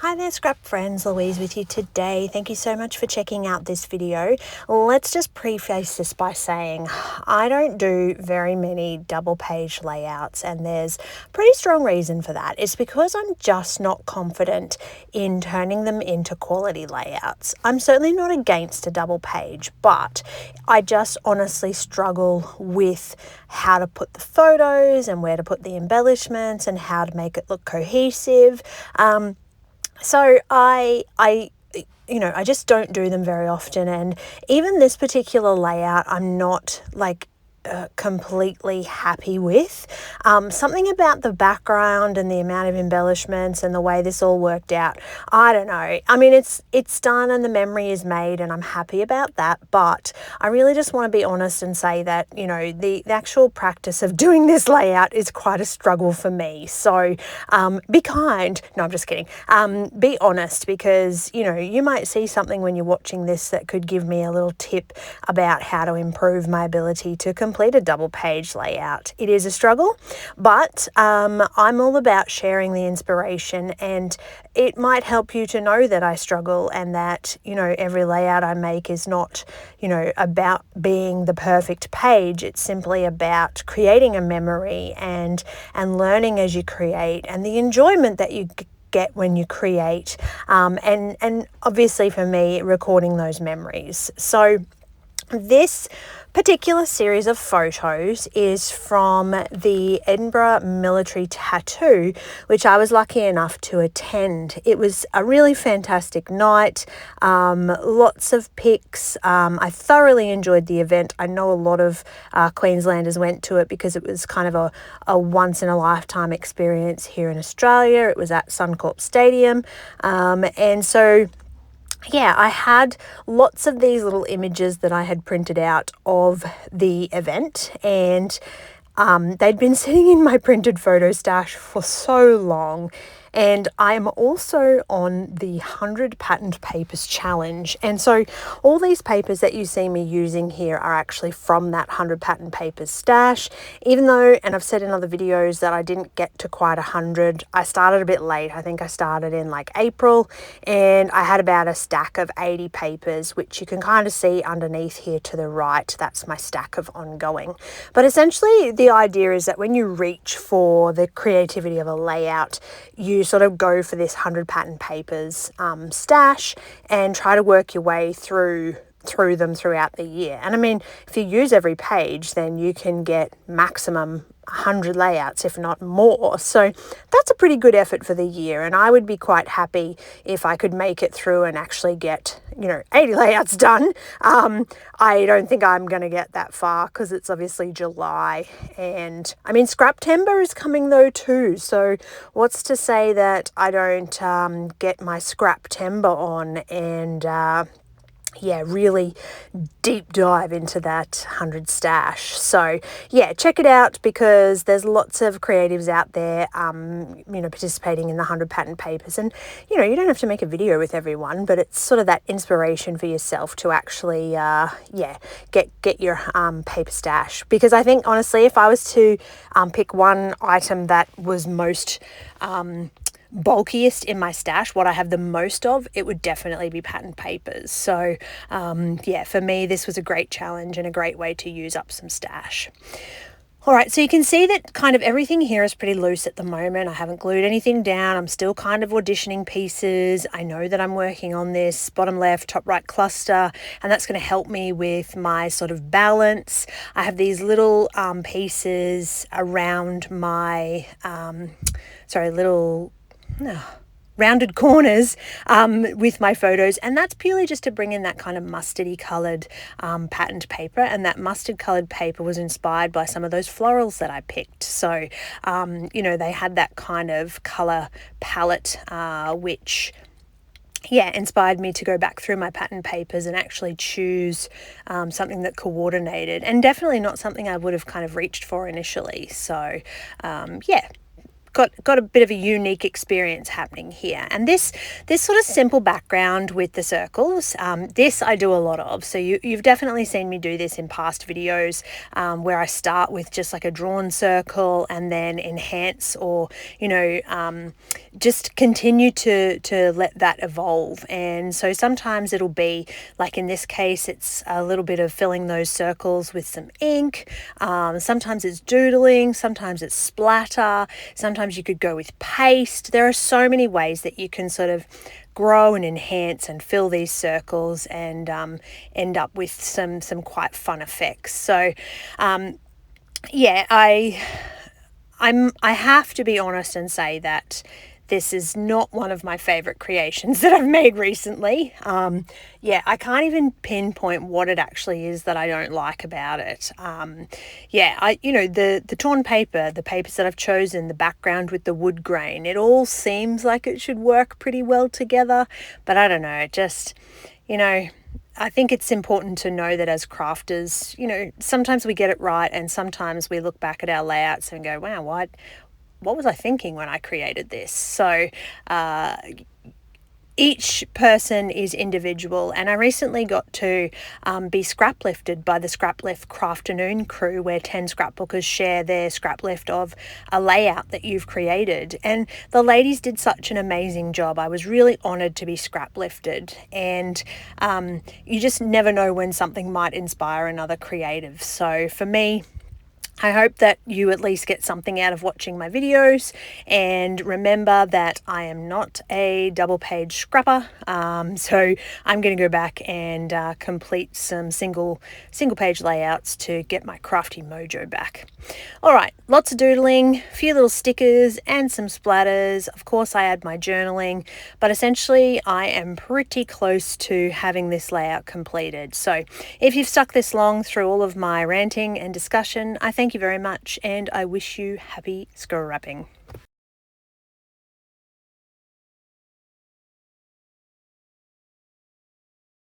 Hi there, scrap friends, Louise with you today. Thank you so much for checking out this video. Let's just preface this by saying I don't do very many double page layouts, and there's pretty strong reason for that. It's because I'm just not confident in turning them into quality layouts. I'm certainly not against a double page, but I just honestly struggle with how to put the photos and where to put the embellishments and how to make it look cohesive. So I just don't do them very often, and even this particular layout I'm not completely happy with. Something about the background and the amount of embellishments and the way this all worked out, I don't know. I mean, it's done and the memory is made and I'm happy about that, but I really just want to be honest and say that, the actual practice of doing this layout is quite a struggle for me. So be kind. No, I'm just kidding. Be honest, because, you might see something when you're watching this that could give me a little tip about how to improve my ability to complete a double page layout. It is a struggle, but I'm all about sharing the inspiration, and it might help you to know that I struggle and that, every layout I make is not, about being the perfect page. It's simply about creating a memory and learning as you create, and the enjoyment that you get when you create, and obviously for me, recording those memories. So this particular series of photos is from the Edinburgh Military Tattoo, which I was lucky enough to attend. It was a really fantastic night, lots of pics. I thoroughly enjoyed the event. I know a lot of Queenslanders went to it because it was kind of a once-in-a-lifetime experience here in Australia. It was at Suncorp Stadium, and so yeah, I had lots of these little images that I had printed out of the event, and they'd been sitting in my printed photo stash for so long. And I'm also on the 100 patterned papers challenge. And so all these papers that you see me using here are actually from that 100 patterned papers stash. Even though, and I've said in other videos that I didn't get to quite 100, I started a bit late. I think I started in like April, and I had about a stack of 80 papers, which you can kind of see underneath here to the right. That's my stack of ongoing. But essentially the idea is that when you reach for the creativity of a layout, you sort of go for this 100 pattern papers stash and try to work your way through them throughout the year. And I mean, if you use every page, then you can get maximum 100 layouts, if not more. So that's a pretty good effort for the year, and I would be quite happy if I could make it through and actually get 80 layouts done. I don't think I'm going to get that far because it's obviously July, and I mean Scraptember is coming though too, so what's to say that I don't get my Scraptember on and really deep dive into that 100 stash. So yeah, check it out, because there's lots of creatives out there, participating in the 100 pattern papers. And, you don't have to make a video with everyone, but it's sort of that inspiration for yourself to actually, get your paper stash. Because I think, honestly, if I was to pick one item that was most bulkiest in my stash, what I have the most of, it would definitely be pattern papers. So for me, this was a great challenge and a great way to use up some stash. All right, so you can see that kind of everything here is pretty loose at the moment. I haven't glued anything down. I'm still kind of auditioning pieces. I know that I'm working on this bottom left, top right cluster, and that's going to help me with my sort of balance. I have these little pieces around my, rounded corners with my photos, and that's purely just to bring in that kind of mustardy coloured patterned paper. And that mustard coloured paper was inspired by some of those florals that I picked. So they had that kind of colour palette which inspired me to go back through my pattern papers and actually choose something that coordinated, and definitely not something I would have kind of reached for initially. So got a bit of a unique experience happening here. And this sort of simple background with the circles, this I do a lot of. So you've definitely seen me do this in past videos, where I start with just like a drawn circle and then enhance, or just continue to let that evolve. And so sometimes it'll be like, in this case, it's a little bit of filling those circles with some ink. Sometimes it's doodling, sometimes it's splatter, sometimes you could go with paste. There are so many ways that you can sort of grow and enhance and fill these circles and end up with some quite fun effects. So yeah, I have to be honest and say that this is not one of my favorite creations that I've made recently. Yeah, I can't even pinpoint what it actually is that I don't like about it. The torn paper, the papers that I've chosen, the background with the wood grain, it all seems like it should work pretty well together, but I don't know, just, I think it's important to know that as crafters, sometimes we get it right and sometimes we look back at our layouts and go, wow, what was I thinking when I created this? So each person is individual, and I recently got to be scrap lifted by the Scraplift Crafternoon crew, where 10 scrapbookers share their scrap lift of a layout that you've created. And the ladies did such an amazing job. I was really honoured to be scrap lifted, and you just never know when something might inspire another creative. So for me, I hope that you at least get something out of watching my videos, and remember that I am not a double page scrapper, so I'm going to go back and complete some single page layouts to get my crafty mojo back. Alright, lots of doodling, a few little stickers and some splatters. Of course I add my journaling, but essentially I am pretty close to having this layout completed. So if you've stuck this long through all of my ranting and discussion, I thank you very much, and I wish you happy scrapping.